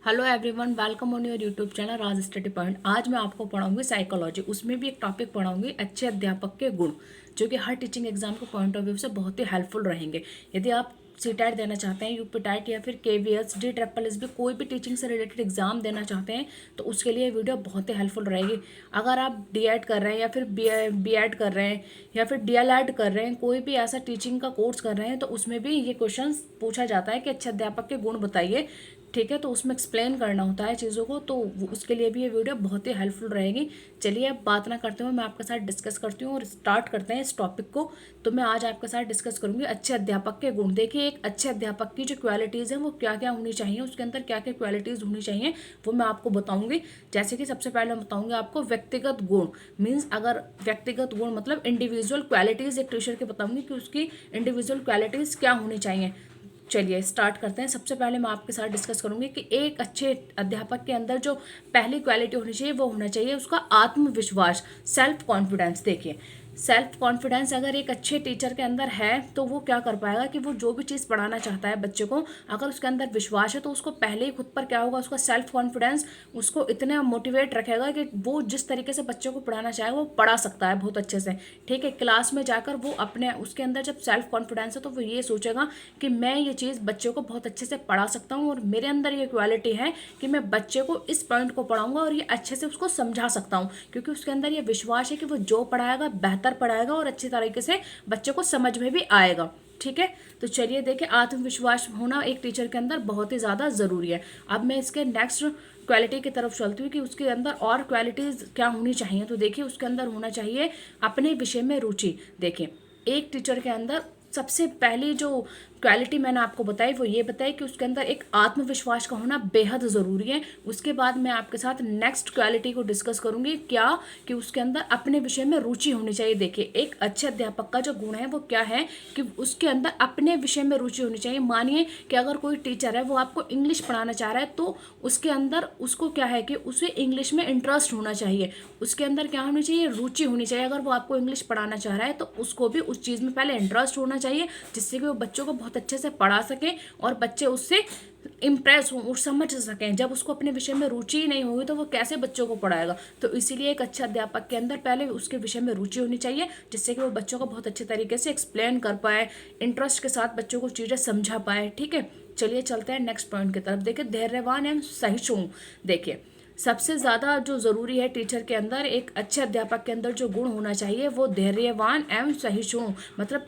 Hello everyone, welcome on your YouTube channel Raj study point. आज मैं आपको पढ़ाऊंगी psychology. उसमें भी एक टॉपिक पढ़ाऊंगी अच्छे अध्यापक के गुण, जो कि हर टीचिंग एग्जाम के पॉइंट ऑफ व्यू से बहुत ही हेल्पफुल रहेंगे। यदि आप सीटेट देना चाहते हैं, यूपी टेट या फिर केवीएस डी ट्रिपल एस भी कोई भी टीचिंग से रिलेटेड एग्जाम देना चाहते हैं तो उसके लिए वीडियो बहुत ही हेल्पफुल रहेगी। अगर आप डीएड कर रहे हैं या फिर बीएड कर रहे हैं या फिर डीएलएड कर रहे हैं, कोई भी ऐसा टीचिंग का कोर्स कर रहे हैं, तो उसमें भी ये क्वेश्चन पूछा जाता है कि अच्छे अध्यापक के गुण बताइए। ठीक है, तो उसमें एक्सप्लेन करना होता है चीज़ों को, तो उसके लिए भी ये वीडियो बहुत ही हेल्पफुल रहेगी। चलिए अब बात ना करते हुए मैं आपके साथ डिस्कस करती हूँ और स्टार्ट करते हैं इस टॉपिक को। तो मैं आज आपके साथ डिस्कस करूंगी अच्छे अध्यापक के गुण। देखिए, एक अच्छे अध्यापक की जो क्वालिटीज़ हैं वो क्या क्या होनी चाहिए, उसके अंदर क्या क्या क्वालिटीज़ होनी चाहिए वो मैं आपको बताऊंगी। जैसे कि सबसे पहले मैं बताऊंगी आपको व्यक्तिगत गुण। मीन्स अगर व्यक्तिगत गुण मतलब इंडिविजुअल क्वालिटीज़ एक टीचर के बताऊंगी कि उसकी इंडिविजुअल क्वालिटीज़ क्या होनी चाहिए। चलिए स्टार्ट करते हैं। सबसे पहले मैं आपके साथ डिस्कस करूंगी कि एक अच्छे अध्यापक के अंदर जो पहली क्वालिटी होनी चाहिए वो होना चाहिए उसका आत्मविश्वास, सेल्फ कॉन्फिडेंस। देखिए, सेल्फ कॉन्फिडेंस अगर एक अच्छे टीचर के अंदर है तो वो क्या कर पाएगा कि वो जो भी चीज़ पढ़ाना चाहता है बच्चे को, अगर उसके अंदर विश्वास है तो उसको पहले ही खुद पर क्या होगा, उसका सेल्फ कॉन्फिडेंस उसको इतना मोटिवेट रखेगा कि वो जिस तरीके से बच्चे को पढ़ाना चाहे वो पढ़ा सकता है बहुत अच्छे से। ठीक है, क्लास में जाकर वो अपने उसके अंदर जब सेल्फ कॉन्फिडेंस है तो वो ये सोचेगा कि मैं ये चीज़ बच्चे को बहुत अच्छे से पढ़ा सकता हूँ और मेरे अंदर ये क्वालिटी है कि मैं बच्चे को इस पॉइंट को पढ़ाऊंगा और ये अच्छे से उसको समझा सकता हूँ, क्योंकि उसके अंदर ये विश्वास है कि वो जो पढ़ाएगा बेहतर पढ़ाएगा और अच्छी तरीके से बच्चे को समझ में भी आएगा। ठीक है, तो चलिए देखिए, आत्मविश्वास होना एक टीचर के अंदर बहुत ही ज़्यादा ज़रूरी है। अब मैं इसके नेक्स्ट क्वालिटी की तरफ चलती हूँ कि उसके अंदर और क्वालिटीज़ क्या होनी चाहिए। तो देखिए, उसके अंदर होना चाहिए अपने विषय में रुचि। देखिए, एक टीचर के अंदर सबसे पहली जो क्वालिटी मैंने आपको बताई वो ये बताई कि उसके अंदर एक आत्मविश्वास का होना बेहद ज़रूरी है। उसके बाद मैं आपके साथ नेक्स्ट क्वालिटी को डिस्कस करूंगी, क्या कि उसके अंदर अपने विषय में रुचि होनी चाहिए। देखिए, एक अच्छे अध्यापक का जो गुण है वो क्या है कि उसके अंदर अपने विषय में रुचि होनी चाहिए। मानिए कि अगर कोई टीचर है वो आपको इंग्लिश पढ़ाना चाह रहा है तो उसके अंदर उसको क्या है कि उसे इंग्लिश में इंटरेस्ट होना चाहिए, उसके अंदर क्या होनी चाहिए, रुचि होनी चाहिए। अगर वो आपको इंग्लिश पढ़ाना चाह रहा है तो उसको भी उस चीज़ में पहले इंटरेस्ट होना चाहिए, जिससे कि वो बच्चों को बहुत अच्छे से पढ़ा सकें और बच्चे उससे इम्प्रेस हों और समझ सकें। जब उसको अपने विषय में रुचि ही नहीं होगी तो वो कैसे बच्चों को पढ़ाएगा। तो इसीलिए एक अच्छा अध्यापक के अंदर पहले उसके विषय में रुचि होनी चाहिए, जिससे कि वो बच्चों को बहुत अच्छे तरीके से एक्सप्लेन कर पाए, इंटरेस्ट के साथ बच्चों को चीज़ें समझा पाए। ठीक है, चलिए चलते हैं नेक्स्ट पॉइंट की तरफ। देखिए, धैर्यवान एवं सहिष्णु। देखिए, सबसे ज़्यादा जो ज़रूरी है टीचर के अंदर, एक अच्छे अध्यापक के अंदर जो गुण होना चाहिए वो धैर्यवान एवं सहिष्णु, मतलब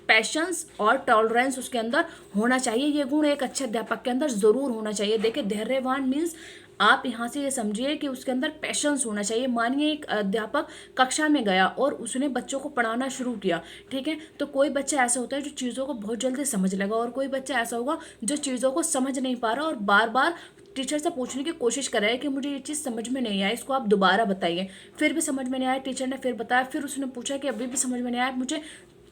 पैशंस और टॉलरेंस उसके अंदर होना चाहिए। ये गुण एक अच्छे अध्यापक के अंदर ज़रूर होना चाहिए। देखिए, धैर्यवान मीन्स आप यहाँ से ये समझिए कि उसके अंदर पैशंस होना चाहिए। मानिए एक अध्यापक कक्षा में गया और उसने बच्चों को पढ़ाना शुरू किया। ठीक है, तो कोई बच्चा ऐसा होता है जो चीज़ों को बहुत जल्दी समझ लेगा और कोई बच्चा ऐसा होगा जो चीज़ों को समझ नहीं पा रहा और बार बार टीचर से पूछने की कोशिश कर रहा है कि मुझे ये चीज़ समझ में नहीं आई, इसको आप दोबारा बताइए। फिर भी समझ में नहीं आया, टीचर ने फिर बताया, फिर उसने पूछा कि अभी भी समझ में नहीं आया, मुझे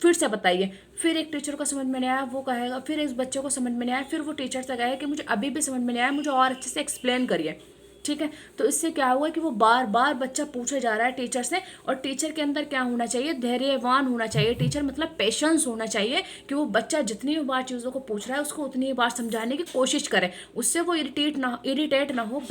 फिर से बताइए। फिर एक टीचर को समझ में नहीं आया, वो कहेगा, फिर इस बच्चे को समझ में नहीं आया, फिर वो टीचर से कहेगा कि मुझे अभी भी समझ में नहीं आया, मुझे और अच्छे से एक्सप्लेन करिए। ठीक है, तो इससे क्या हुआ कि वो बार बार बच्चा पूछे जा रहा है टीचर से। और टीचर के अंदर क्या होना चाहिए, धैर्यवान होना चाहिए। टीचर मतलब पेशेंस होना चाहिए कि वो बच्चा जितनी बार चीज़ों को पूछ रहा है उसको उतनी बार समझाने की कोशिश करे, उससे वो इरिटेट ना हो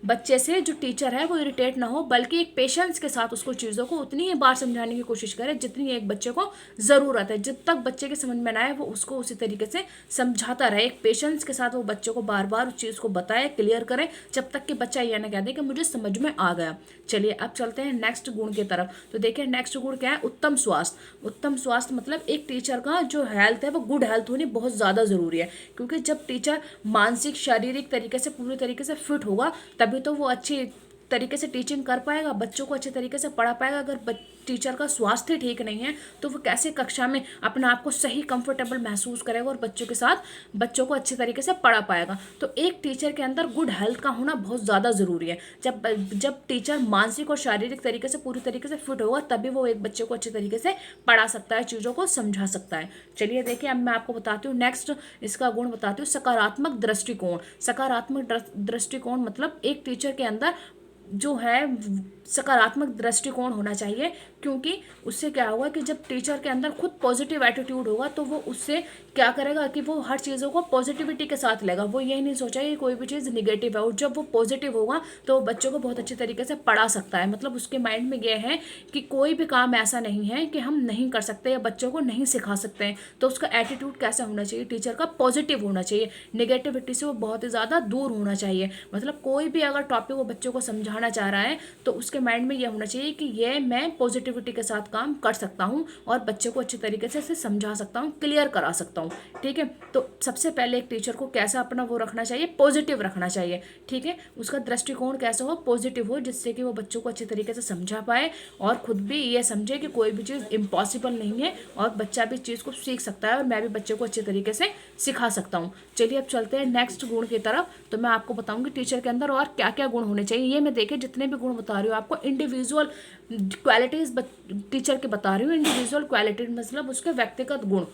बच्चे से, जो टीचर है वो इरिटेट ना हो, बल्कि एक पेशेंस के साथ उसको चीज़ों को उतनी ही बार समझाने की कोशिश करे जितनी एक बच्चे को ज़रूरत है। जब तक बच्चे के समझ में ना आए वो उसको उसी तरीके से समझाता रहे, एक पेशेंस के साथ वो बच्चे को बार बार उस चीज़ को बताए, क्लियर करे, जब तक कि बच्चा यह ना कह दे कि मुझे समझ में आ गया। चलिए अब चलते हैं नेक्स्ट गुण की तरफ। तो देखिए, नेक्स्ट गुण क्या है, उत्तम स्वास्थ्य। उत्तम स्वास्थ्य मतलब एक टीचर का जो हेल्थ है वो गुड हेल्थ होनी बहुत ज़्यादा ज़रूरी है, क्योंकि जब टीचर मानसिक शारीरिक तरीके से पूरी तरीके से फिट होगा तभी तो वो अच्छी तरीके से टीचिंग कर पाएगा, बच्चों को अच्छे तरीके से पढ़ा पाएगा। अगर टीचर का स्वास्थ्य ठीक नहीं है तो वो कैसे कक्षा में अपने आप को सही कंफर्टेबल महसूस करेगा और बच्चों के साथ बच्चों को अच्छे तरीके से पढ़ा पाएगा। तो एक टीचर के अंदर गुड हेल्थ का होना बहुत ज़्यादा ज़रूरी है। जब टीचर मानसिक और शारीरिक तरीके से पूरी तरीके से फिट होगा तभी वो एक बच्चे को अच्छे तरीके से पढ़ा सकता है, चीज़ों को समझा सकता है। चलिए देखिए, अब मैं आपको बताती हूँ नेक्स्ट इसका गुण बताती हूँ, सकारात्मक दृष्टिकोण। सकारात्मक दृष्टिकोण मतलब एक टीचर के अंदर जो है सकारात्मक दृष्टिकोण होना चाहिए, क्योंकि उससे क्या होगा कि जब टीचर के अंदर खुद पॉजिटिव एटीट्यूड होगा तो वो उससे क्या करेगा कि वो हर चीज़ों को पॉजिटिविटी के साथ लेगा। वो यही नहीं सोचा कि कोई भी चीज़ निगेटिव है, और जब वो पॉजिटिव होगा तो वो बच्चों को बहुत अच्छे तरीके से पढ़ा सकता है। मतलब उसके माइंड में ये है कि कोई भी काम ऐसा नहीं है कि हम नहीं कर सकते या बच्चों को नहीं सिखा सकते हैं। तो उसका एटीट्यूड कैसा होना चाहिए, टीचर का पॉजिटिव होना चाहिए, निगेटिविटी से वो बहुत ही ज़्यादा दूर होना चाहिए। मतलब कोई भी अगर टॉपिक वो बच्चों को समझाना चाह रहा है तो उसके माइंड में ये होना चाहिए कि ये मैं पॉजिटिविटी के साथ काम कर सकता हूँ और बच्चे को अच्छे तरीके से इसे समझा सकता हूँ, क्लियर करा सकता हूँ। ठीक है, तो सबसे पहले एक टीचर को कैसा अपना वो रखना चाहिए, पॉजिटिव रखना चाहिए। ठीक है, उसका दृष्टिकोण कैसा हो, पॉजिटिव हो, जिससे कि वो बच्चों को अच्छे तरीके से समझा पाए और खुद भी ये समझे कि कोई भी चीज़ इम्पॉसिबल नहीं है और बच्चा भी चीज़ को सीख सकता है और मैं भी बच्चे को अच्छे तरीके से सिखा सकता हूँ। चलिए अब चलते हैं नेक्स्ट गुण की तरफ। तो मैं आपको बताऊंगी टीचर के अंदर और क्या क्या गुण होने चाहिए। ये मैं देखिए जितने भी गुण बता रही हूँ आपको इंडिविजुअल क्वालिटीज टीचर के बता रही हूँ। इंडिविजुअल क्वालिटीज मतलब उसके व्यक्तिगत गुण।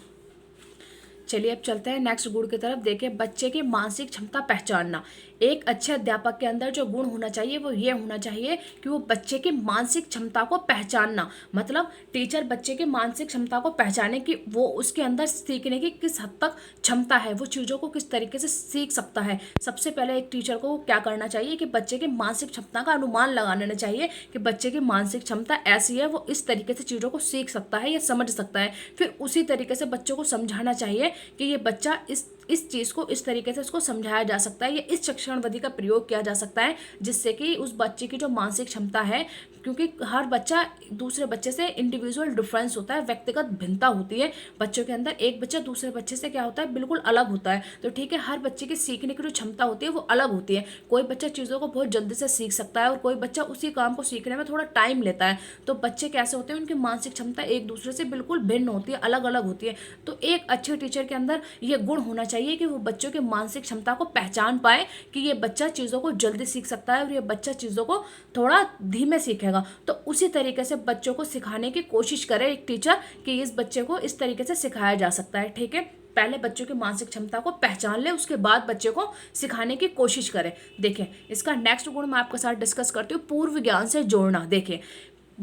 चलिए अब चलते हैं नेक्स्ट गुण की तरफ। देखिए बच्चे की मानसिक क्षमता पहचानना। एक अच्छे अध्यापक के अंदर जो गुण होना चाहिए वो ये होना चाहिए कि वो बच्चे की मानसिक क्षमता को पहचानना। मतलब टीचर बच्चे की मानसिक क्षमता को पहचाने कि वो उसके अंदर सीखने की किस हद तक क्षमता है, वो चीज़ों को किस तरीके से सीख सकता है। सबसे पहले एक टीचर को क्या करना चाहिए कि बच्चे की मानसिक क्षमता का अनुमान लगा लेना चाहिए कि बच्चे की मानसिक क्षमता ऐसी है, वो इस तरीके से चीज़ों को सीख सकता है या समझ सकता है। फिर उसी तरीके से बच्चों को समझाना चाहिए कि ये बच्चा इस चीज़ को इस तरीके से उसको समझाया जा सकता है या इस शिक्षण विधि का प्रयोग किया जा सकता है, जिससे कि उस बच्चे की जो मानसिक क्षमता है, क्योंकि हर बच्चा दूसरे बच्चे से इंडिविजुअल डिफरेंस होता है, व्यक्तिगत भिन्नता होती है बच्चों के अंदर। एक बच्चा दूसरे बच्चे से क्या होता है, बिल्कुल अलग होता है। तो ठीक है, हर बच्चे की सीखने की जो क्षमता होती है वो अलग होती है। कोई बच्चा चीज़ों को बहुत जल्दी से सीख सकता है और कोई बच्चा उसी काम को सीखने में थोड़ा टाइम लेता है। तो बच्चे कैसे होते हैं, उनकी मानसिक क्षमता एक दूसरे से बिल्कुल भिन्न होती है, अलग अलग होती है। तो एक अच्छे टीचर के अंदर ये गुण होना चाहिए कि वो बच्चों की मानसिक क्षमता को पहचान पाए कि ये बच्चा चीज़ों को जल्दी सीख सकता है और ये बच्चा चीज़ों को थोड़ा धीमे सीखेगा। तो उसी तरीके से बच्चों को सिखाने की कोशिश करे एक टीचर कि इस बच्चे को इस तरीके से सिखाया जा सकता है। ठीक है, पहले बच्चों की मानसिक क्षमता को पहचान ले, उसके बाद बच्चे को सिखाने की कोशिश करें। देखिए इसका नेक्स्ट गुण मैं आपके साथ डिस्कस करती हूँ, पूर्व ज्ञान से जोड़ना। देखिए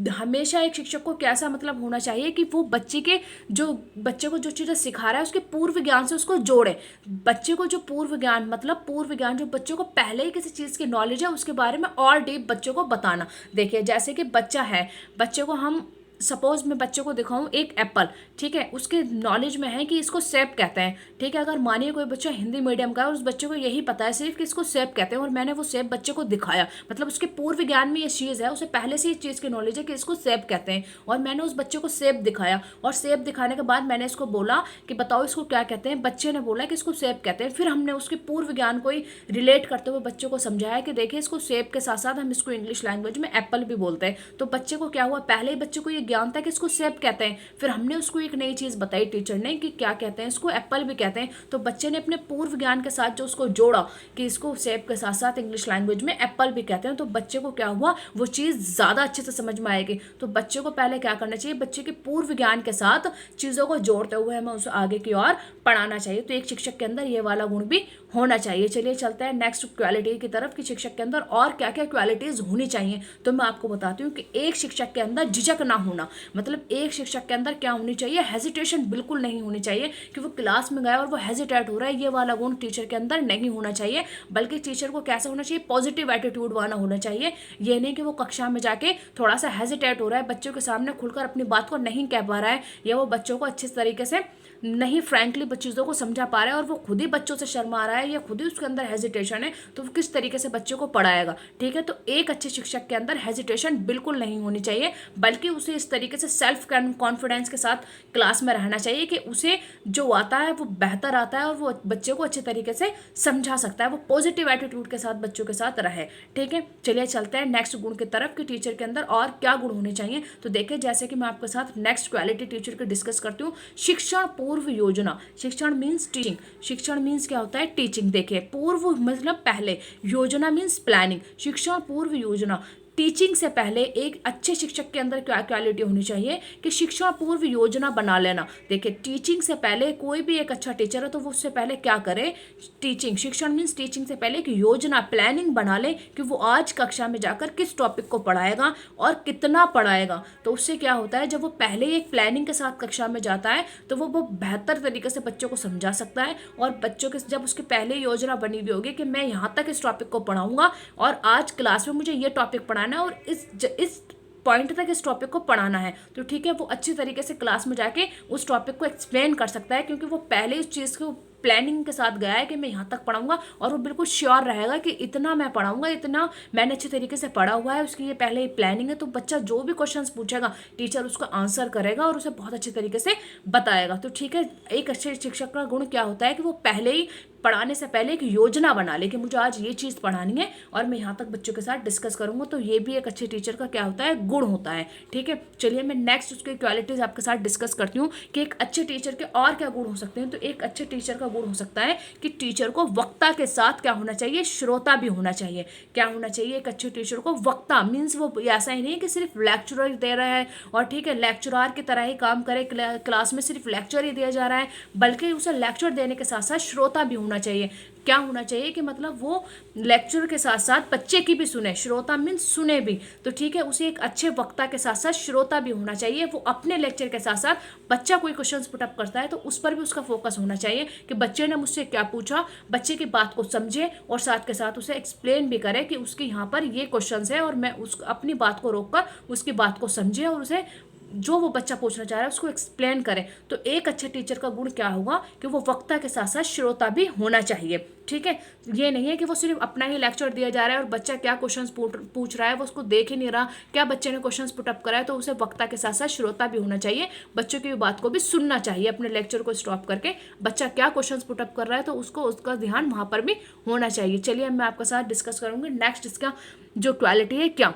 हमेशा एक शिक्षक को कैसा मतलब होना चाहिए कि वो बच्चे को जो चीज़ें सिखा रहा है उसके पूर्व ज्ञान से उसको जोड़े। बच्चे को जो पूर्व ज्ञान मतलब पूर्व ज्ञान जो बच्चों को पहले ही किसी चीज़ की नॉलेज है उसके बारे में और डीप बच्चों को बताना। देखिए जैसे कि बच्चा है, बच्चे को हम सपोज मैं बच्चे को दिखाऊं एक एप्पल, ठीक है, उसके नॉलेज में है कि इसको सेब कहते हैं। ठीक है, अगर मानिए कोई बच्चा हिंदी मीडियम का है और उस बच्चे को यही पता है सिर्फ कि इसको सेब कहते हैं और मैंने वो सेब बच्चे को दिखाया, मतलब उसके पूर्व ज्ञान में ये चीज़ है, उसे पहले से इस चीज़ की नॉलेज है कि इसको सेब कहते हैं और मैंने उस बच्चे को सेब दिखाया और सेब दिखाने के बाद मैंने इसको बोला कि बताओ इसको क्या कहते हैं। बच्चे ने बोला कि इसको सेब कहते हैं। फिर हमने उसके पूर्व ज्ञान को ही रिलेट करते हुए बच्चों को समझाया कि देखिए इसको सेब के साथ साथ हम इसको इंग्लिश लैंग्वेज में एप्पल भी बोलते हैं। तो बच्चे को क्या हुआ, पहले ही बच्चे को ये ज्ञान था कि इसको सेब कहते हैं, फिर हमने उसको एक नई चीज़ बताई टीचर ने कि क्या कहते हैं, इसको एप्पल भी कहते हैं। तो बच्चे ने अपने पूर्व ज्ञान के साथ जो उसको जोड़ा कि इसको सेब के साथ साथ इंग्लिश लैंग्वेज में एप्पल भी कहते हैं, तो बच्चे को क्या हुआ, वो चीज़ ज़्यादा अच्छे से समझ में आएगी। तो बच्चे को पहले क्या करना चाहिए, बच्चे के पूर्व ज्ञान के साथ चीज़ों को जोड़ते हुए हमें उसे आगे की ओर पढ़ाना चाहिए। तो एक शिक्षक के अंदर ये वाला गुण भी होना चाहिए। चलिए चलते हैं नेक्स्ट क्वालिटी की तरफ कि शिक्षक के अंदर और क्या क्या क्वालिटीज़ होनी चाहिए। तो मैं आपको बताती हूँ कि एक शिक्षक के अंदर झिझक ना होना, मतलब एक शिक्षक के अंदर क्या होनी चाहिए, हेजिटेशन बिल्कुल नहीं होनी चाहिए कि वो क्लास में गया और वो हेजिटेट हो रहा है, ये वाला गुण टीचर के अंदर नहीं होना चाहिए। बल्कि टीचर को कैसा होना चाहिए, पॉजिटिव एटीट्यूड वाला होना चाहिए। ये नहीं कि वो कक्षा में जाके थोड़ा सा हेजिटेट हो रहा है, बच्चों के सामने खुलकर अपनी बात को नहीं कह पा रहा है या वो बच्चों को अच्छे तरीके से नहीं फ्रैंकली चीज़ों को समझा पा रहा है और वो खुद ही बच्चों से शर्मा रहा है या खुद ही उसके अंदर हेजिटेशन है, तो वो किस तरीके से बच्चों को पढ़ाएगा। ठीक है, तो एक अच्छे शिक्षक के अंदर हेजिटेशन बिल्कुल नहीं होनी चाहिए, बल्कि उसे इस तरीके से सेल्फ कॉन्फिडेंस के साथ क्लास में रहना चाहिए कि उसे जो आता है वो बेहतर आता है और वो बच्चे को अच्छे तरीके से समझा सकता है, वो पॉजिटिव एटीट्यूड के साथ बच्चों के साथ रहे। ठीक है, चलिए चलते हैं नेक्स्ट गुण की तरफ कि टीचर के अंदर और क्या गुण होने चाहिए। तो देखिए जैसे कि मैं आपके साथ नेक्स्ट क्वालिटी टीचर की डिस्कस करती हूँ, शिक्षण पूर्व योजना। शिक्षण मीन्स टीचिंग, शिक्षण मीन्स क्या होता है, टीचिंग। देखिए पूर्व मतलब पहले, योजना मीन्स प्लानिंग। शिक्षण पूर्व योजना, टीचिंग से पहले एक अच्छे शिक्षक के अंदर क्या क्वालिटी होनी चाहिए कि शिक्षा पूर्व योजना बना लेना। देखिए, टीचिंग से पहले कोई भी एक अच्छा टीचर है तो वो उससे पहले क्या करे, टीचिंग, शिक्षण मीन्स टीचिंग से पहले एक योजना, प्लानिंग बना ले कि वो आज कक्षा में जाकर किस टॉपिक को पढ़ाएगा और कितना पढ़ाएगा। तो उससे क्या होता है, जब वो पहले ही एक प्लानिंग के साथ कक्षा में जाता है तो वो बेहतर तरीके से बच्चों को समझा सकता है। और बच्चों के जब उसके पहले योजना बनी हुई होगी कि मैं यहाँ तक इस टॉपिक को पढ़ाऊंगा और आज क्लास में मुझे ये टॉपिक पढ़ाना है और इस पॉइंट तक इस टॉपिक को पढ़ाना है, तो ठीक है, वो अच्छी तरीके से क्लास में जाके उस टॉपिक को एक्सप्लेन कर सकता है, क्योंकि वो पहले उस चीज़ को प्लानिंग के साथ गया है कि मैं यहाँ तक पढ़ाऊंगा और वो बिल्कुल श्योर रहेगा कि इतना मैं पढ़ाऊंगा, इतना मैंने अच्छे तरीके से पढ़ा हुआ है, उसकी ये पहले ही प्लानिंग है। तो बच्चा जो भी क्वेश्चंस पूछेगा टीचर उसका आंसर करेगा और उसे बहुत अच्छे तरीके से बताएगा। तो ठीक है, एक अच्छे शिक्षक का गुण क्या होता है कि वो पहले ही पढ़ाने से पहले एक योजना बना ले कि मुझे आज ये चीज़ पढ़ानी है और मैं यहाँ तक बच्चों के साथ डिस्कस करूँगा। तो ये भी एक अच्छे टीचर का क्या होता है, गुण होता है। ठीक है, चलिए मैं नेक्स्ट उसकी क्वालिटीज़ आपके साथ डिस्कस करती हूँ कि एक अच्छे टीचर के और क्या गुण हो सकते हैं। तो एक अच्छे टीचर का गुण हो सकता है कि टीचर को वक्ता के साथ क्या होना चाहिए, श्रोता भी होना चाहिए। क्या होना चाहिए एक अच्छे टीचर को, वक्ता मीन्स वो ऐसा ही नहीं कि सिर्फ लेक्चरर दे रहा है और ठीक है लेक्चरार की तरह ही काम करे, क्लास में सिर्फ लेक्चर ही दिया जा रहा है, बल्कि उसे लेक्चर देने के साथ साथ श्रोता भी होना चाहिए। क्या होना चाहिए कि मतलब वो लेक्चर के साथ साथ बच्चे की भी सुने, श्रोता मीन्स सुने भी। तो ठीक है, उसे एक अच्छे वक्ता के साथ साथ श्रोता भी होना चाहिए। वो अपने लेक्चर के साथ साथ बच्चा कोई क्वेश्चन पुटअप करता है तो उस पर भी उसका फोकस होना चाहिए कि बच्चे ने मुझसे क्या पूछा, बच्चे की बात को समझे और साथ के साथ उसे एक्सप्लेन भी करे कि उसके यहाँ पर ये क्वेश्चन है और मैं उस अपनी बात को रोककर उसकी बात को समझे और उसे जो वो बच्चा पूछना चाह रहा है उसको एक्सप्लेन करें। तो एक अच्छे टीचर का गुण क्या होगा कि वो वक्ता के साथ साथ श्रोता भी होना चाहिए। ठीक है, ये नहीं है कि वो सिर्फ अपना ही लेक्चर दिया जा रहा है और बच्चा क्या क्वेश्चंस पूछ रहा है वो उसको देख ही नहीं रहा, क्या बच्चे ने क्वेश्चंस पुटअप करा है, तो उसे वक्ता के साथ साथ श्रोता भी होना चाहिए। बच्चों की बात को भी सुनना चाहिए, अपने लेक्चर को स्टॉप करके बच्चा क्या क्वेश्चंस पुटअप कर रहा है तो उसको उसका ध्यान वहाँ पर भी होना चाहिए। चलिए मैं आपके साथ डिस्कस करूँगी नेक्स्ट इसका जो क्वालिटी है क्या।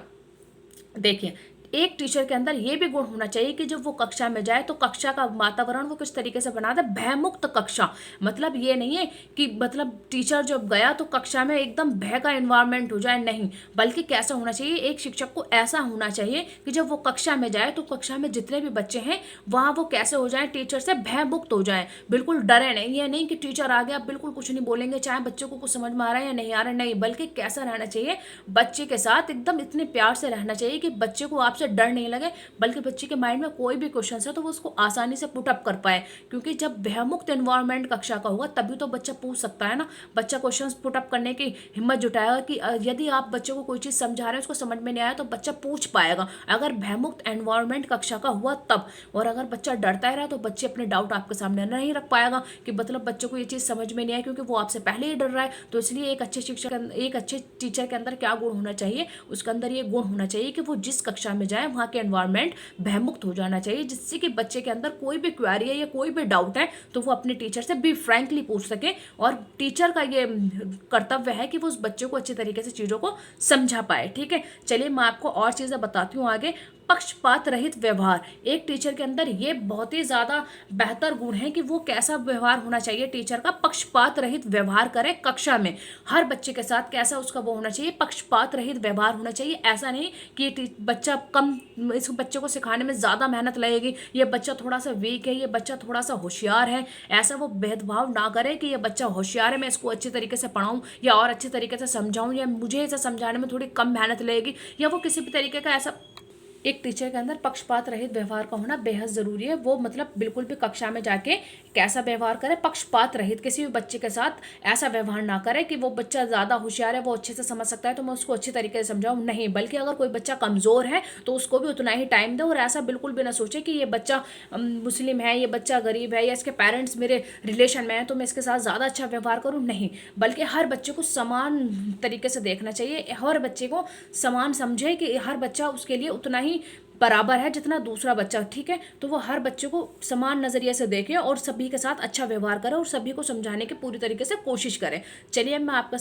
देखिए, एक टीचर के अंदर ये भी गुण होना चाहिए कि जब वो कक्षा में जाए तो कक्षा का वातावरण वो किस तरीके से बना दे, भयमुक्त कक्षा। मतलब ये नहीं है कि मतलब टीचर जब गया तो कक्षा में एकदम भय का एनवायरनमेंट हो जाए, नहीं, बल्कि कैसा होना चाहिए, एक शिक्षक को ऐसा होना चाहिए कि जब वो कक्षा में जाए तो कक्षा में जितने भी बच्चे हैं वहाँ वो कैसे हो जाए, टीचर से भयमुक्त हो जाए, बिल्कुल डरे नहीं। ये नहीं कि टीचर आ गया बिल्कुल कुछ नहीं बोलेंगे, चाहे बच्चों को कुछ समझ में आ रहा है या नहीं आ रहा है, नहीं, बल्कि कैसा रहना चाहिए, बच्चे के साथ एकदम इतने प्यार से रहना चाहिए कि बच्चे को आपसे डर नहीं लगे, बल्कि बच्चे के माइंड में कोई भी क्वेश्चन है तो वो उसको आसानी से पुट अप कर पाए। क्योंकि जब भयमुक्त एनवायरनमेंट कक्षा का होगा तभी तो बच्चा पूछ सकता है ना, बच्चा क्वेश्चन पुट अप करने की हिम्मत जुटाएगा कि यदि आप बच्चे को कोई चीज़ समझा रहे हैं उसको समझ में नहीं आया तो बच्चा पूछ पाएगा, अगर भयमुक्त एनवायरनमेंट कक्षा का हुआ तब। और अगर बच्चा डरता ही रहा तो बच्चे अपने डाउट आपके सामने नहीं रख पाएगा कि मतलब बच्चों को ये चीज़ समझ में नहीं आया क्योंकि वो आपसे पहले ही डर रहा है। तो इसलिए एक अच्छे शिक्षक, एक अच्छे टीचर के अंदर क्या गुण होना चाहिए, उसके अंदर ये गुण होना चाहिए कि वो जिस कक्षा में जाए वहाँ के एनवायरनमेंट भयमुक्त हो जाना चाहिए, जिससे कि बच्चे के अंदर कोई भी क्वेरी है या कोई भी डाउट है तो वो अपने टीचर से भी फ्रैंकली पूछ सके। और टीचर का ये कर्तव्य है कि वो उस बच्चे को अच्छी तरीके से चीज़ों को समझा पाए। ठीक है, चलिए मैं आपको और चीज़ें बताती हूँ आगे। पक्षपात रहित व्यवहार, एक टीचर के अंदर ये बहुत ही ज़्यादा बेहतर गुण है कि वो कैसा व्यवहार होना चाहिए टीचर का, पक्षपात रहित व्यवहार करे कक्षा में, हर बच्चे के साथ कैसा उसका वो होना चाहिए, पक्षपात रहित व्यवहार होना चाहिए। ऐसा नहीं कि ये बच्चा कम, इस बच्चे को सिखाने में ज़्यादा मेहनत लगेगी, ये बच्चा थोड़ा सा वीक है, ये बच्चा थोड़ा सा होशियार है, ऐसा वो भेदभाव ना करे कि ये बच्चा होशियार है मैं इसको अच्छे तरीके से पढ़ाऊँ या और अच्छे तरीके से समझाऊँ, या मुझे इसे समझाने में थोड़ी कम मेहनत लगेगी, या वो किसी भी तरीके का ऐसा। एक टीचर के अंदर पक्षपात रहित व्यवहार का होना बेहद ज़रूरी है। वो मतलब बिल्कुल भी कक्षा में जाके कैसा व्यवहार करे, पक्षपात रहित, किसी भी बच्चे के साथ ऐसा व्यवहार ना करे कि वो बच्चा ज़्यादा होशियार है, वो अच्छे से समझ सकता है तो मैं उसको अच्छी तरीके से समझाऊँ, नहीं, बल्कि अगर कोई बच्चा कमज़ोर है तो उसको भी उतना ही टाइम दे। और ऐसा बिल्कुल भी ना सोचे कि ये बच्चा मुस्लिम है, ये बच्चा गरीब है, या इसके पेरेंट्स मेरे रिलेशन में है तो मैं इसके साथ ज़्यादा अच्छा व्यवहार करूँ, नहीं, बल्कि हर बच्चे को समान तरीके से देखना चाहिए, हर बच्चे को समान समझे कि हर बच्चा उसके लिए उतना ही बराबर है जितना दूसरा बच्चा। ठीक है, तो वो हर बच्चे को समान नज़रिए से देखे और सभी के साथ अच्छा व्यवहार करे और सभी को समझाने की पूरी तरीके से कोशिश करें। चलिए मैं आपके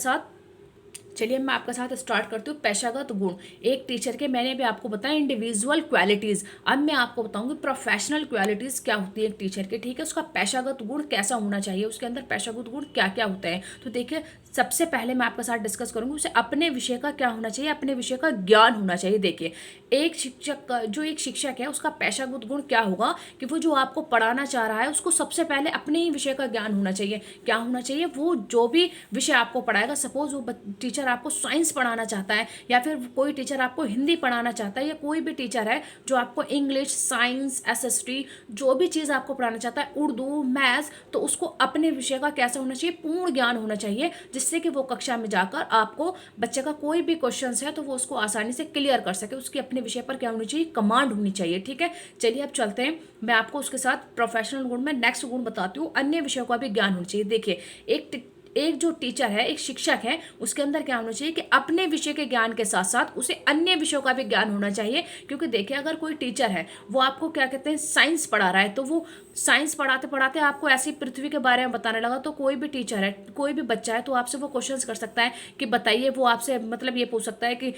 साथ स्टार्ट करती हूँ पेशागत गुण। एक टीचर के मैंने भी आपको बताया इंडिविजुअल क्वालिटीज़, अब मैं आपको बताऊंगी प्रोफेशनल क्वालिटीज़ क्या होती है एक टीचर के। ठीक है, उसका पेशागत गुण कैसा होना चाहिए, उसके अंदर पेशागत गुण क्या क्या होता है। तो देखिए, सबसे पहले मैं आपके साथ डिस्कस करूंगी उसे अपने विषय का क्या होना चाहिए, अपने विषय का ज्ञान होना चाहिए। देखिए, एक शिक्षक का जो एक शिक्षक है उसका पेशागत गुण क्या होगा कि वो जो आपको पढ़ाना चाह रहा है उसको सबसे पहले अपने ही विषय का ज्ञान होना चाहिए। क्या होना चाहिए? वो जो भी विषय आपको पढ़ाएगा, सपोज वो टीचर आपको साइंस पढ़ाना चाहता है, या फिर कोई टीचर आपको हिंदी पढ़ाना चाहता है, या कोई भी टीचर है जो आपको इंग्लिश, साइंस, एसएसटी जो भी चीज़ आपको पढ़ाना चाहता है, उर्दू, मैथ्स, तो उसको अपने विषय का कैसा होना चाहिए? पूर्ण ज्ञान होना चाहिए, जिससे कि वो कक्षा में जाकर आपको बच्चे का कोई भी क्वेश्चन है तो वो उसको आसानी से क्लियर कर सके। उसकी अपने विषय पर क्या होनी चाहिए? कमांड होनी चाहिए। ठीक है, चलिए अब चलते हैं, मैं आपको उसके साथ प्रोफेशनल गुण में नेक्स्ट गुण बताती हूँ। अन्य विषयों का भी ज्ञान होना चाहिए। देखिए, एक जो टीचर है, एक शिक्षक है, उसके अंदर क्या होना चाहिए कि अपने विषय के ज्ञान के साथ साथ उसे अन्य विषयों का भी ज्ञान होना चाहिए। क्योंकि देखिए, अगर कोई टीचर है वो आपको क्या कहते हैं साइंस पढ़ा रहा है, तो वो साइंस पढ़ाते पढ़ाते आपको ऐसी पृथ्वी के बारे में बताने लगा, तो कोई भी टीचर है, कोई भी बच्चा है, तो आपसे वो क्वेश्चंस कर सकता है कि बताइए, वो आपसे मतलब ये पूछ सकता है कि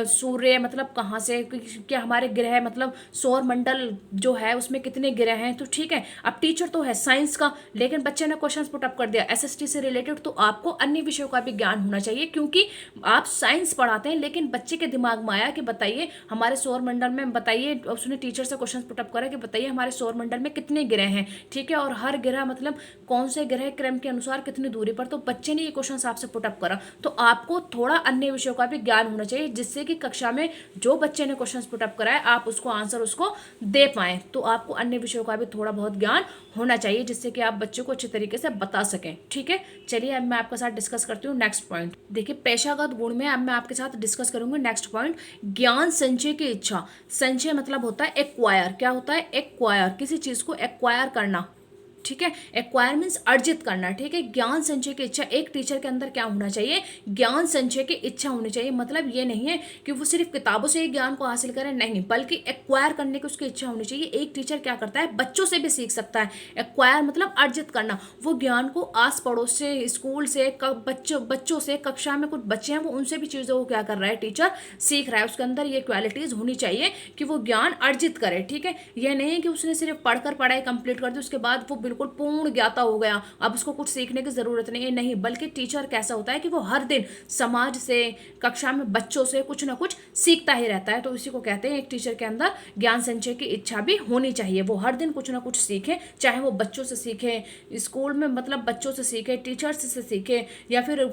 सूर्य मतलब कहाँ से, क्या हमारे ग्रह मतलब सौर मंडल जो है उसमें कितने ग्रह हैं। तो ठीक है, अब टीचर तो है साइंस का, लेकिन बच्चे ने क्वेश्चन पुट अप कर दिया एसएसटी से रिलेटेड, तो आपको अन्य विषयों का भी ज्ञान होना चाहिए। क्योंकि आप साइंस पढ़ाते हैं, लेकिन बच्चे के दिमाग में आया कि बताइए हमारे सौर मंडल में, बताइए, उसने टीचर से क्वेश्चन पुट अप करा कि बताइए हमारे सौर मंडल में कितने ग्रह हैं। ठीक है, और हर ग्रह मतलब कौन से ग्रह क्रम के अनुसार कितनी दूरी पर, तो बच्चे ने ये क्वेश्चन आपसे पुट अप करा, तो आपको थोड़ा अन्य विषयों का भी ज्ञान होना चाहिए, जिससे कि कक्षा में जो बच्चे ने क्वेश्चन पुट अप करा है आप उसको आंसर उसको दे पाएं। तो आपको अन्य विषयों का भी थोड़ा बहुत ज्ञान होना चाहिए, जिससे कि आप बच्चों को अच्छे तरीके से बता सकें। ठीक है, चलिए अब मैं आपके साथ डिस्कस करती हूँ नेक्स्ट पॉइंट। देखिए, पेशागत गुण में अब मैं आपके साथ डिस्कस करूंगी नेक्स्ट पॉइंट, ज्ञान संचय की इच्छा। संचय मतलब होता है एक्वायर। क्या होता है? एक्वायर, किसी चीज को एक्वायर करना। ठीक है, एक्वायर मीन्स अर्जित करना। ठीक है, ज्ञान संचय की इच्छा, एक टीचर के अंदर क्या होना चाहिए? ज्ञान संचय की इच्छा होनी चाहिए। मतलब ये नहीं है कि वो सिर्फ किताबों से ही ज्ञान को हासिल करे, नहीं, बल्कि एक्वायर करने की उसकी इच्छा होनी चाहिए। एक टीचर क्या करता है, बच्चों से भी सीख सकता है। एक्वायर मतलब अर्जित करना, वो ज्ञान को आस पड़ोस से, स्कूल से, बच्चों से, कक्षा में कुछ बच्चे हैं वो उनसे भी चीज़ों को क्या कर रहा है, टीचर सीख रहा है। उसके अंदर ये क्वालिटीज होनी चाहिए कि वो ज्ञान अर्जित करे। ठीक है, यह नहीं है कि उसने सिर्फ पढ़कर पढ़ाई कंप्लीट कर दी, उसके बाद वो बिल्कुल पूर्ण ज्ञाता हो गया, अब उसको कुछ सीखने की जरूरत नहीं है। नहीं, बल्कि टीचर कैसा होता है कि वो हर दिन समाज से, कक्षा में बच्चों से कुछ ना कुछ सीखता ही रहता है। तो इसी को कहते हैं एक टीचर के अंदर ज्ञान संचय की इच्छा भी होनी चाहिए। वो हर दिन कुछ ना कुछ सीखे, चाहे वो बच्चों से सीखे, स्कूल में मतलब बच्चों से सीखे, टीचर्स से सीखे, या फिर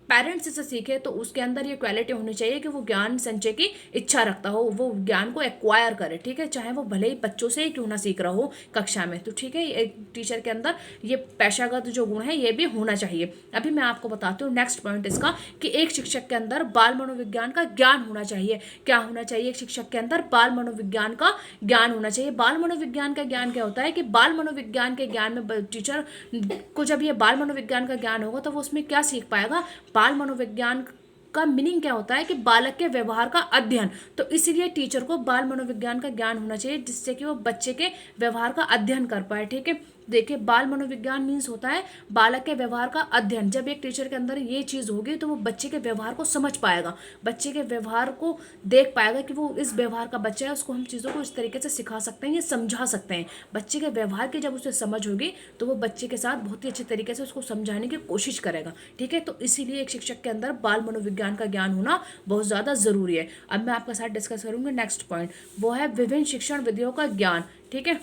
पेरेंट्स से सीखे, तो उसके अंदर ये क्वालिटी होनी चाहिए कि वो ज्ञान संचय की इच्छा रखता हो, वो ज्ञान को एक्वायर करे। ठीक है, चाहे वो भले ही बच्चों से ही क्यों ना सीख रहा हो कक्षा में। तो ठीक है, एक टीचर के अंदर ये पेशागत जो गुण है ये भी होना चाहिए। अभी मैं आपको बताती हूँ नेक्स्ट पॉइंट इसका, कि एक शिक्षक के अंदर बाल मनोविज्ञान का ज्ञान होना चाहिए। क्या होना चाहिए? एक शिक्षक के अंदर बाल मनोविज्ञान का ज्ञान होना चाहिए। बाल मनोविज्ञान का ज्ञान क्या होता है कि बाल मनोविज्ञान के ज्ञान में टीचर को जब ये बाल मनोविज्ञान का ज्ञान होगा तो वो उसमें क्या सीख पाएगा? बाल मनोविज्ञान का मीनिंग क्या होता है कि बालक के व्यवहार का अध्ययन। तो इसीलिए टीचर को बाल मनोविज्ञान का ज्ञान होना चाहिए, जिससे कि वो बच्चे के व्यवहार का अध्ययन कर पाए। ठीक है, देखिए, बाल मनोविज्ञान मीन्स होता है बालक के व्यवहार का अध्ययन। जब एक टीचर के अंदर ये चीज़ होगी तो वो बच्चे के व्यवहार को समझ पाएगा, बच्चे के व्यवहार को देख पाएगा कि वो इस व्यवहार का बच्चा है, उसको हम चीज़ों को इस तरीके से सिखा सकते हैं या समझा सकते हैं। बच्चे के व्यवहार की जब उसे समझ होगी तो वो बच्चे के साथ बहुत ही अच्छे तरीके से उसको समझाने की कोशिश करेगा। ठीक है, तो इसीलिए एक शिक्षक के अंदर बाल मनोविज्ञान का ज्ञान होना बहुत ज़्यादा ज़रूरी है। अब मैं आपके साथ डिस्कस करूँगी नेक्स्ट पॉइंट, वो है विभिन्न शिक्षण विधियों का ज्ञान। ठीक है,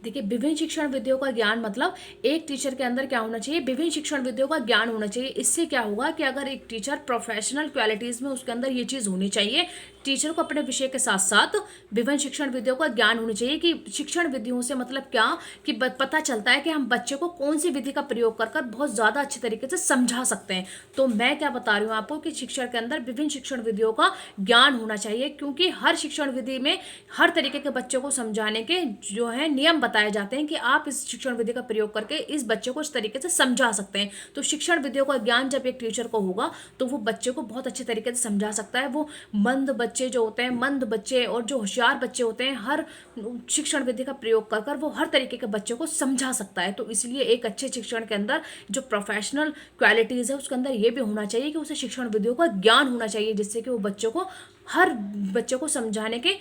देखिए, विभिन्न शिक्षण विधियों का ज्ञान मतलब एक टीचर के अंदर क्या होना चाहिए? विभिन्न शिक्षण विधियों का ज्ञान होना चाहिए। इससे क्या होगा कि अगर एक टीचर प्रोफेशनल क्वालिटीज में उसके अंदर ये चीज़ होनी चाहिए, टीचर को अपने विषय के साथ साथ विभिन्न शिक्षण विधियों का ज्ञान होना चाहिए। कि शिक्षण विधियों से मतलब क्या, कि पता चलता है कि हम बच्चे को कौन सी विधि का प्रयोग कर कर बहुत ज़्यादा अच्छे तरीके से समझा सकते हैं। तो मैं क्या बता रही हूँ आपको कि शिक्षण के अंदर विभिन्न शिक्षण विधियों का ज्ञान होना चाहिए, क्योंकि हर शिक्षण विधि में हर तरीके के बच्चों को समझाने के जो है नियम बताए जाते हैं कि आप इस शिक्षण विधि का प्रयोग करके इस बच्चे को इस तरीके से समझा सकते हैं। तो शिक्षण विधियों का ज्ञान जब एक टीचर को होगा तो वो बच्चे को बहुत अच्छे तरीके से समझा सकता है। वो मंद बच्चे जो होते हैं, मंद बच्चे और जो होशियार बच्चे होते हैं, हर शिक्षण विधि का प्रयोग कर कर वो हर तरीके के बच्चों को समझा सकता है। तो इसलिए एक अच्छे शिक्षण के अंदर जो प्रोफेशनल क्वालिटीज है उसके अंदर ये भी होना चाहिए कि उसे शिक्षण विधियों का ज्ञान होना चाहिए, जिससे कि वो बच्चों को हर बच्चे को समझाने के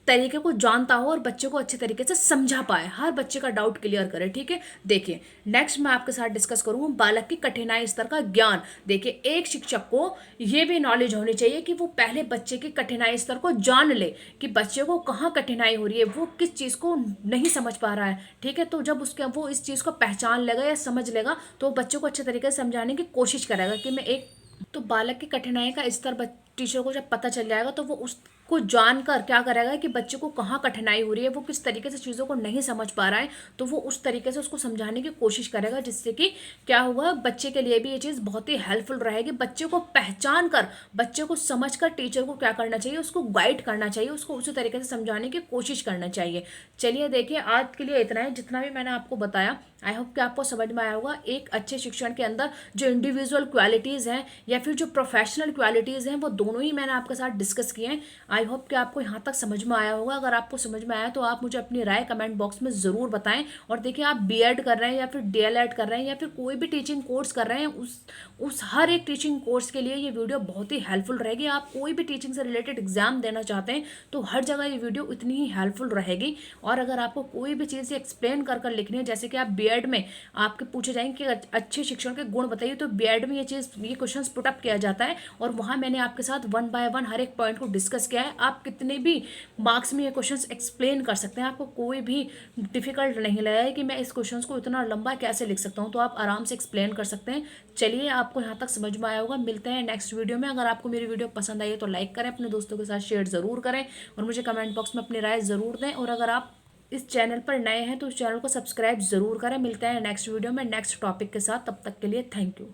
तरीके को जानता हो और बच्चे को अच्छे तरीके से समझा पाए, हर बच्चे का डाउट क्लियर करे। ठीक है, देखिए नेक्स्ट मैं आपके साथ डिस्कस करूंगा बालक की कठिनाई स्तर का ज्ञान। देखिए एक शिक्षक को ये भी नॉलेज होनी चाहिए कि वो पहले बच्चे की कठिनाई स्तर को जान ले कि बच्चे को कहाँ कठिनाई हो रही है, वो किस चीज़ को नहीं समझ पा रहा है। ठीक है, तो जब उसके वो इस चीज़ को पहचान लेगा या समझ लेगा तो वो बच्चे को अच्छे तरीके से समझाने की कोशिश करेगा कि मैं एक तो बालक की कठिनाई का स्तर टीचर को जब पता चल जाएगा तो वो उसको जानकर क्या करेगा कि बच्चे को कहाँ कठिनाई हो रही है, वो किस तरीके से चीज़ों को नहीं समझ पा रहा है, तो वो उस तरीके से उसको समझाने की कोशिश करेगा, जिससे कि क्या होगा, बच्चे के लिए भी ये चीज़ बहुत ही हेल्पफुल रहेगी। बच्चे को पहचान कर, बच्चे को समझ कर टीचर को क्या करना चाहिए, उसको गाइड करना चाहिए, उसको उसी तरीके से समझाने की कोशिश करना चाहिए। चलिए देखिए आज के लिए इतना है, जितना भी मैंने आपको बताया आई होप कि आपको समझ में आया होगा। एक अच्छे शिक्षण के अंदर जो इंडिविजुअल क्वालिटीज़ हैं या फिर जो प्रोफेशनल क्वालिटीज़ हैं वो दोनों ही मैंने आपके साथ डिस्कस किए हैं। आई होप कि आपको यहाँ तक समझ में आया होगा। अगर आपको समझ में आया तो आप मुझे अपनी राय कमेंट बॉक्स में ज़रूर बताएं। और देखिए आप बीएड कर रहे हैं या फिर डीएलएड कर रहे हैं या फिर कोई भी टीचिंग कोर्स कर रहे हैं, उस हर एक टीचिंग कोर्स के लिए ये वीडियो बहुत ही हेल्पफुल रहेगी। आप कोई भी टीचिंग से रिलेटेड एग्जाम देना चाहते हैं तो हर जगह ये वीडियो इतनी ही हेल्पफुल रहेगी। और अगर आपको कोई भी चीज़ एक्सप्लेन कर लिखनी है, जैसे कि आप बीएड में आपके पूछे जाएंगे कि अच्छे शिक्षण के गुण बताइए, तो बीएड में ये क्वेश्चंस पुट अप किया जाता है और वहाँ मैंने आपके साथ 1 बाय 1 हर एक पॉइंट को डिस्कस किया है। आप कितने भी मार्क्स में ये क्वेश्चंस एक्सप्लेन कर सकते हैं, आपको कोई भी डिफिकल्ट नहीं लगा है कि मैं इस क्वेश्चंस को इतना लंबा कैसे लिख सकता हूँ, तो आप आराम से एक्सप्लेन कर सकते हैं। चलिए आपको यहाँ तक समझ में आया होगा। मिलते हैं नेक्स्ट वीडियो में। अगर आपको मेरी वीडियो पसंद आई है तो लाइक करें, अपने दोस्तों के साथ शेयर ज़रूर करें और मुझे कमेंट बॉक्स में अपनी राय ज़रूर दें। और अगर आप इस चैनल पर नए हैं तो इस चैनल को सब्सक्राइब ज़रूर करें। मिलते हैं नेक्स्ट वीडियो में नेक्स्ट टॉपिक के साथ, तब तक के लिए थैंक यू।